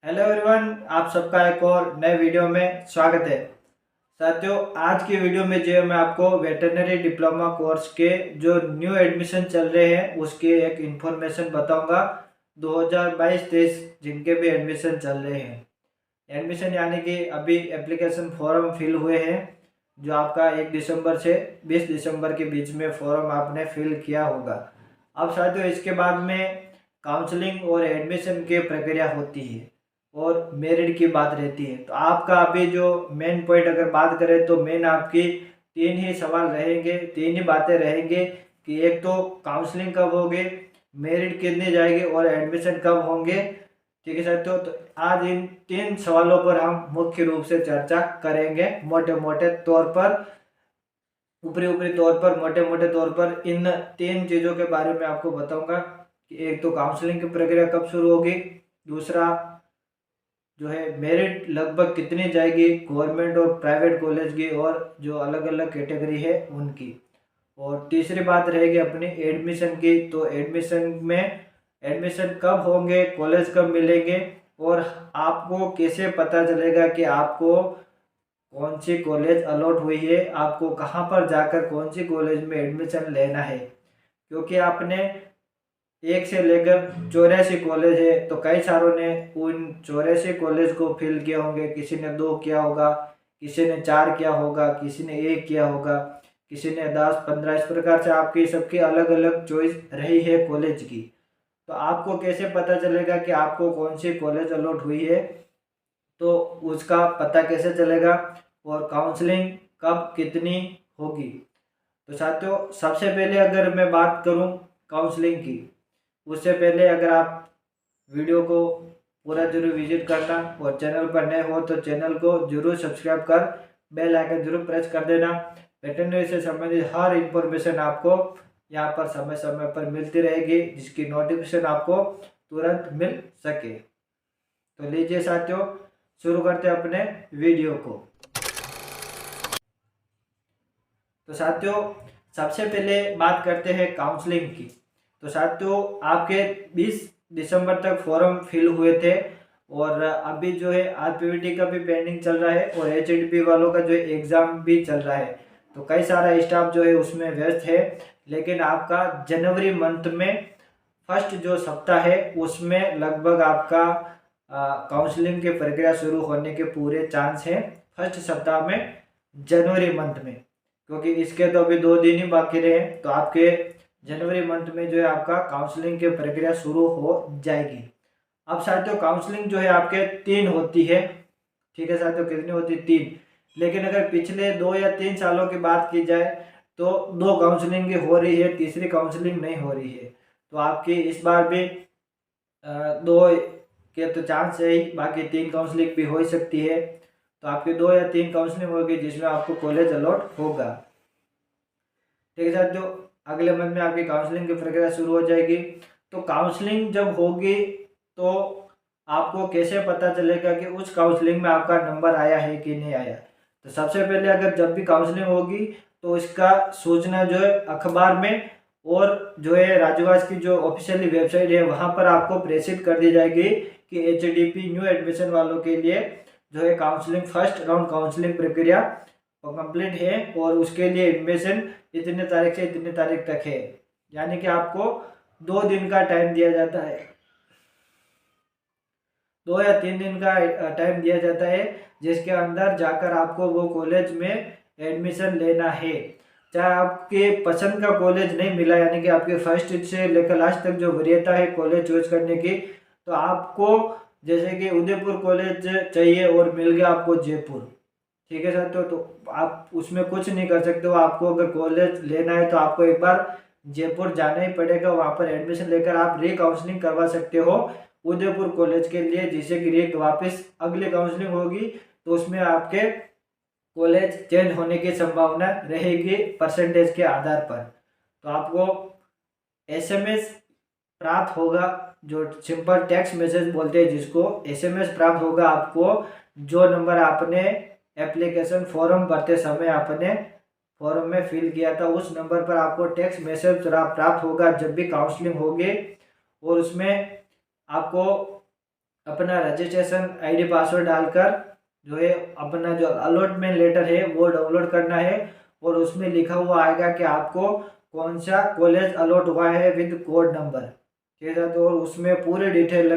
Hello everyone, आप सबका एक और नए वीडियो में स्वागत है। साथियों, आज की वीडियो में जो है मैं आपको वेटरनरी डिप्लोमा कोर्स के जो न्यू एडमिशन चल रहे हैं उसकी एक इन्फॉर्मेशन बताऊंगा। 2022-23 जिनके भी एडमिशन चल रहे हैं, एडमिशन यानी कि अभी एप्लीकेशन फॉर्म फिल हुए हैं, जो आपका 1 दिसंबर से 20 दिसंबर के बीच में फॉर्म आपने फिल किया होगा। अब साथियों, इसके बाद में काउंसलिंग और एडमिशन की प्रक्रिया होती है और मेरिट की बात रहती है। तो आपका अभी जो मेन पॉइंट अगर बात करें तो मेन आपकी तीन ही सवाल रहेंगे, तीन ही बातें रहेंगे कि एक तो काउंसलिंग कब होगी, मेरिट कितनी जाएगी और एडमिशन कब होंगे। ठीक है साथियों, तो आज इन तीन सवालों पर हम मुख्य रूप से चर्चा करेंगे। मोटे मोटे तौर पर, ऊपरी ऊपरी तौर पर, मोटे मोटे तौर पर इन तीन चीज़ों के बारे में आपको बताऊंगा कि एक तो काउंसलिंग की प्रक्रिया कब शुरू होगी, दूसरा जो है मेरिट लगभग कितनी जाएगी गवर्नमेंट और प्राइवेट कॉलेज की और जो अलग अलग कैटेगरी है उनकी, और तीसरी बात रहेगी अपनी एडमिशन की। तो एडमिशन कब होंगे, कॉलेज कब मिलेंगे और आपको कैसे पता चलेगा कि आपको कौन सी कॉलेज अलॉट हुई है, आपको कहाँ पर जाकर कौन सी कॉलेज में एडमिशन लेना है। क्योंकि आपने एक से लेकर 84 कॉलेज है, तो कई सारों ने उन 84 कॉलेज को फिल किया होंगे। किसी ने 2 किया होगा, किसी ने 4 किया होगा, किसी ने 1 किया होगा, किसी ने 10-15, इस प्रकार से आपकी सबकी अलग अलग चॉइस रही है कॉलेज की। तो आपको कैसे पता चलेगा कि आपको कौन सी कॉलेज अलॉट हुई है, तो उसका पता कैसे चलेगा और काउंसलिंग कब कितनी होगी। तो साथियों, सबसे पहले अगर मैं बात करूं काउंसलिंग की, उससे पहले अगर आप वीडियो को पूरा जरूर विजिट करना और चैनल पर नए हो तो चैनल को जरूर सब्सक्राइब कर बेल आइकन जरूर प्रेस कर देना। वेटरनरी से संबंधित हर इंफॉर्मेशन आपको यहाँ पर समय समय पर मिलती रहेगी, जिसकी नोटिफिकेशन आपको तुरंत मिल सके। तो लीजिए साथियों, शुरू करते हैं अपने वीडियो को। तो साथियों, सबसे पहले बात करते हैं काउंसलिंग की। तो साथियों, आपके 20 दिसंबर तक फॉर्म फिल हुए थे और अभी जो है आरपीवीटी का भी पेंडिंग चल रहा है और एचडीपी वालों का जो एग्ज़ाम भी चल रहा है। तो कई सारा स्टाफ जो है उसमें व्यस्त है, लेकिन आपका जनवरी मंथ में फर्स्ट जो सप्ताह है उसमें लगभग आपका काउंसलिंग की प्रक्रिया शुरू होने के पूरे चांस हैं, फर्स्ट सप्ताह में जनवरी मंथ में। क्योंकि इसके तो अभी 2 दिन ही बाकी रहे, तो आपके जनवरी मंथ में जो है आपका काउंसलिंग की प्रक्रिया शुरू हो जाएगी। अब साथियों, काउंसलिंग जो है आपके 3 होती है। ठीक है साथियों, कितनी होती है? 3। लेकिन अगर पिछले 2 या 3 सालों की बात की जाए तो 2 काउंसलिंग हो रही है, तीसरी काउंसलिंग नहीं हो रही है। तो आपकी इस बार भी 2 के तो चांस है ही, बाकी 3 काउंसलिंग भी हो ही सकती है। तो आपकी 2 या 3 काउंसलिंग होगी जिसमें आपको कॉलेज अलॉट होगा। ठीक है साथियों, अगले मंथ में आपकी काउंसलिंग की प्रक्रिया शुरू हो जाएगी। तो काउंसलिंग जब होगी तो आपको कैसे पता चलेगा कि उस काउंसलिंग में आपका नंबर आया है कि नहीं आया। तो सबसे पहले अगर जब भी काउंसलिंग होगी तो इसका सूचना जो है अखबार में और जो है राजवास की जो ऑफिशियली वेबसाइट है वहाँ पर आपको प्रेषित कर दी जाएगी कि एचडीपी न्यू एडमिशन वालों के लिए जो है काउंसलिंग, फर्स्ट राउंड काउंसलिंग प्रक्रिया कंप्लीट है और उसके लिए एडमिशन इतने तारीख से इतने तारीख तक है। यानी कि आपको 2 दिन का टाइम दिया जाता है, 2 या 3 दिन का टाइम दिया जाता है, जिसके अंदर जाकर आपको वो कॉलेज में एडमिशन लेना है। चाहे आपके पसंद का कॉलेज नहीं मिला, यानी कि आपके फर्स्ट से लेकर लास्ट तक जो वरीयता है कॉलेज चॉइस करने की, तो आपको जैसे कि उदयपुर कॉलेज चाहिए और मिल गया आपको जयपुर। ठीक है सर, तो आप उसमें कुछ नहीं कर सकते हो। आपको अगर कॉलेज लेना है तो आपको एक बार जयपुर जाना ही पड़ेगा, वहाँ पर एडमिशन लेकर आप री काउंसलिंग करवा सकते हो उदयपुर कॉलेज के लिए, जिससे कि री वापस अगली काउंसलिंग होगी तो उसमें आपके कॉलेज चेंज होने की संभावना रहेगी परसेंटेज के आधार पर। तो आपको एसएमएस प्राप्त होगा, जो सिंपल टेक्स्ट मैसेज बोलते हैं जिसको, एसएमएस प्राप्त होगा आपको। जो नंबर आपने एप्लीकेशन फॉर्म भरते समय आपने फॉर्म में फिल किया था उस नंबर पर आपको टेक्स्ट मैसेज प्राप्त होगा जब भी काउंसलिंग होगी। और उसमें आपको अपना रजिस्ट्रेशन आईडी पासवर्ड डालकर जो है अपना जो अलॉटमेंट लेटर है वो डाउनलोड करना है, और उसमें लिखा हुआ आएगा कि आपको कौन सा कॉलेज अलॉट हुआ है विद कोड नंबर, ठीक है। तो उसमें पूरी डिटेल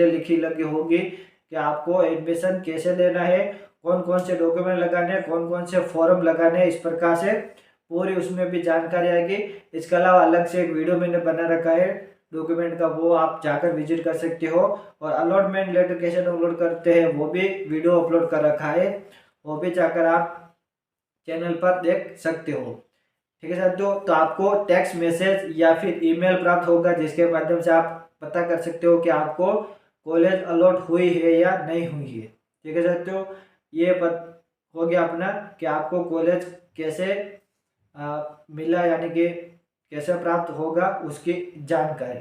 लिखी लगी होगी कि आपको एडमिशन कैसे लेना है, कौन कौन से डॉक्यूमेंट लगाने हैं, कौन कौन से फॉर्म लगाने हैं, इस प्रकार से पूरी उसमें भी जानकारी आएगी। इसके अलावा अलग से एक वीडियो मैंने बना रखा है डॉक्यूमेंट का, वो आप जाकर विजिट कर सकते हो। और अलॉटमेंट लेटर कैसे डाउनलोड करते हैं वो भी वीडियो अपलोड कर रखा है, वो भी जाकर आप चैनल पर देख सकते हो, ठीक है साथियों। तो आपको टेक्स्ट मैसेज या फिर ईमेल प्राप्त होगा, जिसके माध्यम से आप पता कर सकते हो कि आपको कॉलेज अलॉट हुई है या नहीं हुई है, ठीक है साथियों। ये हो गया अपना कि आपको कॉलेज कैसे मिला, यानी कि कैसे प्राप्त होगा उसकी जानकारी।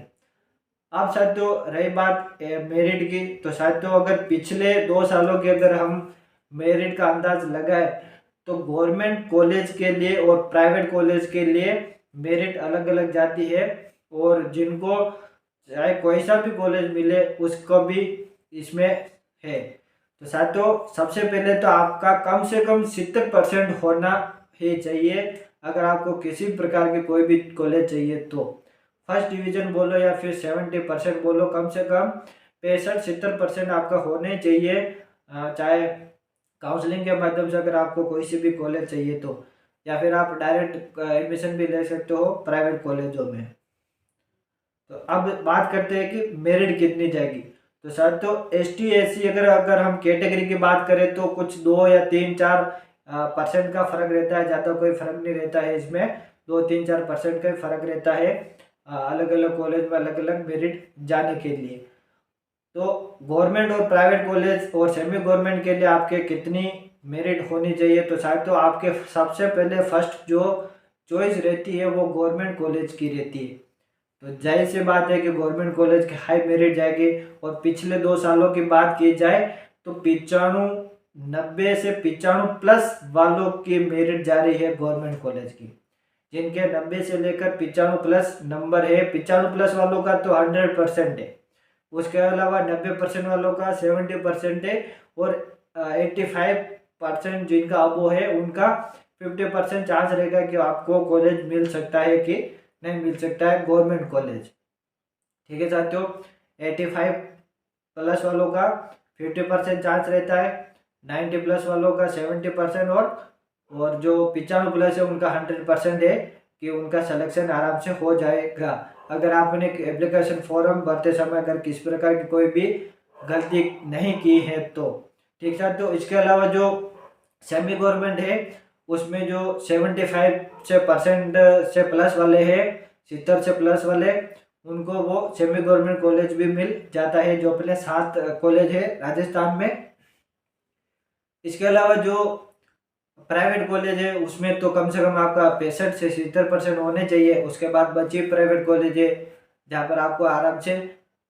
अब साथियों रही बात मेरिट की, तो साथियों अगर पिछले 2 सालों के अगर हम मेरिट का अंदाज लगाए तो गवर्नमेंट कॉलेज के लिए और प्राइवेट कॉलेज के लिए मेरिट अलग अलग जाती है, और जिनको चाहे कोई सा भी कॉलेज मिले उसको भी इसमें है। तो साथियों सबसे पहले तो आपका कम से कम 70% होना ही चाहिए, अगर आपको किसी भी प्रकार की कोई भी कॉलेज चाहिए तो। फर्स्ट डिवीजन बोलो या फिर 70% बोलो, कम से कम 65-70% आपका होने चाहिए, चाहे काउंसलिंग के माध्यम से अगर आपको कोई सी भी कॉलेज चाहिए तो, या फिर आप डायरेक्ट एडमिशन भी ले सकते हो प्राइवेट कॉलेजों में। तो अब बात करते हैं कि मेरिट कितनी जाएगी। तो सर तो ST SC अगर अगर हम कैटेगरी की बात करें तो कुछ 2 या 3-4% का फर्क रहता है, ज़्यादा कोई फर्क नहीं रहता है इसमें, 2-3-4% का फर्क रहता है अलग अलग कॉलेज में अलग अलग मेरिट जाने के लिए। तो गवर्नमेंट और प्राइवेट कॉलेज और सेमी गवर्नमेंट के लिए आपके कितनी मेरिट होनी चाहिए, तो शायद तो आपके सबसे पहले फर्स्ट जो चॉइस रहती है वो गवर्नमेंट कॉलेज की रहती है। तो जाहिर सी बात है कि गवर्नमेंट कॉलेज की हाई मेरिट जाएगी। और पिछले 2 सालों की बात की जाए तो 90 से 95+ वालों की मेरिट जारी है गवर्नमेंट कॉलेज की, जिनके 90 से लेकर 95+ नंबर है। 95+ वालों का तो 100% है, उसके अलावा 90% वालों का 70% है, और 85% जिनका अबो है उनका 50% चांस रहेगा कि आपको कॉलेज मिल सकता है कि नहीं मिल सकता है गवर्नमेंट कॉलेज, ठीक है साथियों। 85+ वालों का 50% चांस रहता है, 90+ वालों का 70%, और जो 95+ है उनका 100% है कि उनका सिलेक्शन आराम से हो जाएगा, अगर आपने एप्लीकेशन फॉर्म भरते समय अगर किस प्रकार की कोई भी गलती नहीं की है तो, ठीक है। तो इसके अलावा जो सेमी गवर्नमेंट है उसमें जो 75% से प्लस वाले हैं, 70 से प्लस वाले, उनको वो सेमी गवर्नमेंट कॉलेज भी मिल जाता है, जो अपने 7 कॉलेज है राजस्थान में। इसके अलावा जो प्राइवेट कॉलेज है उसमें तो कम से कम आपका 65 से 70% होने चाहिए। उसके बाद बची प्राइवेट कॉलेज है जहाँ पर आपको आराम से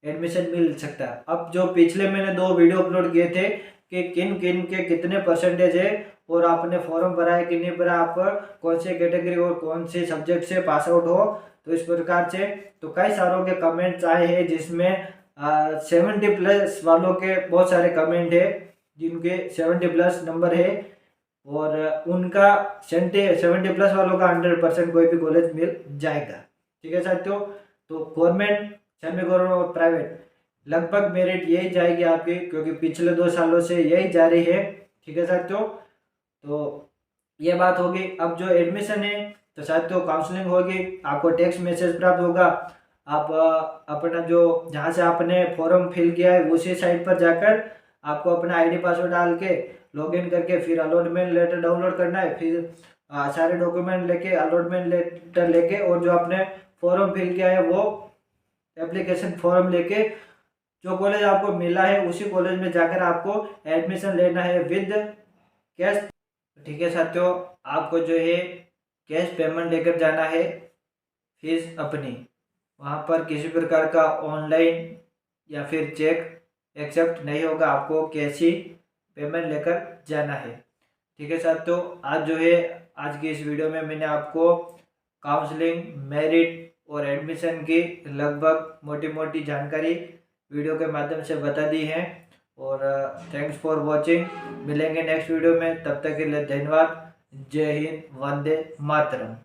एडमिशन मिल सकता है। अब जो पिछले मैंने 2 वीडियो अपलोड किए थे कि किन किन के कितने परसेंटेज है, और आपने फॉर्म भरा है कि नहीं भरा, आप कौन सी कैटेगरी और कौन से सब्जेक्ट से पास आउट हो, तो इस प्रकार से तो कई सारों के कमेंट्स आए हैं, जिसमें 70+ वालों के बहुत सारे कमेंट है जिनके 70+ नंबर है, और उनका 70+ वालों का 100% कोई भी कॉलेज मिल जाएगा, ठीक है साथियों। तो गवर्नमेंट, सेमी गवर्नमेंट और प्राइवेट लगभग मेरिट यही जाएगी आपकी, क्योंकि पिछले 2 सालों से यही जारी है, ठीक है साथियों। तो ये बात होगी। अब जो एडमिशन है तो साथियों काउंसलिंग होगी, आपको टेक्स्ट मैसेज प्राप्त होगा। आप अपना जो जहाँ से आपने फॉर्म फिल किया है उसी साइट पर जाकर आपको अपना आईडी पासवर्ड डाल के लॉगिन करके फिर अलॉटमेंट लेटर डाउनलोड करना है, फिर सारे डॉक्यूमेंट लेके अलॉटमेंट लेटर लेके और जो आपने फॉर्म फिल किया है वो एप्लीकेशन फॉर्म लेके जो कॉलेज आपको मिला है उसी कॉलेज में जाकर आपको एडमिशन लेना है विद कैश, ठीक है साथियों। आपको जो है कैश पेमेंट लेकर जाना है, फीस अपनी, वहाँ पर किसी प्रकार का ऑनलाइन या फिर चेक एक्सेप्ट नहीं होगा, आपको कैश ही पेमेंट लेकर जाना है, ठीक है साथियों। आज जो है आज की इस वीडियो में मैंने आपको काउंसलिंग, मेरिट और एडमिशन की लगभग मोटी मोटी जानकारी वीडियो के माध्यम से बता दी हैं। और थैंक्स फॉर वॉचिंग। मिलेंगे नेक्स्ट वीडियो में, तब तक के लिए धन्यवाद। जय हिंद, वंदे मातरम।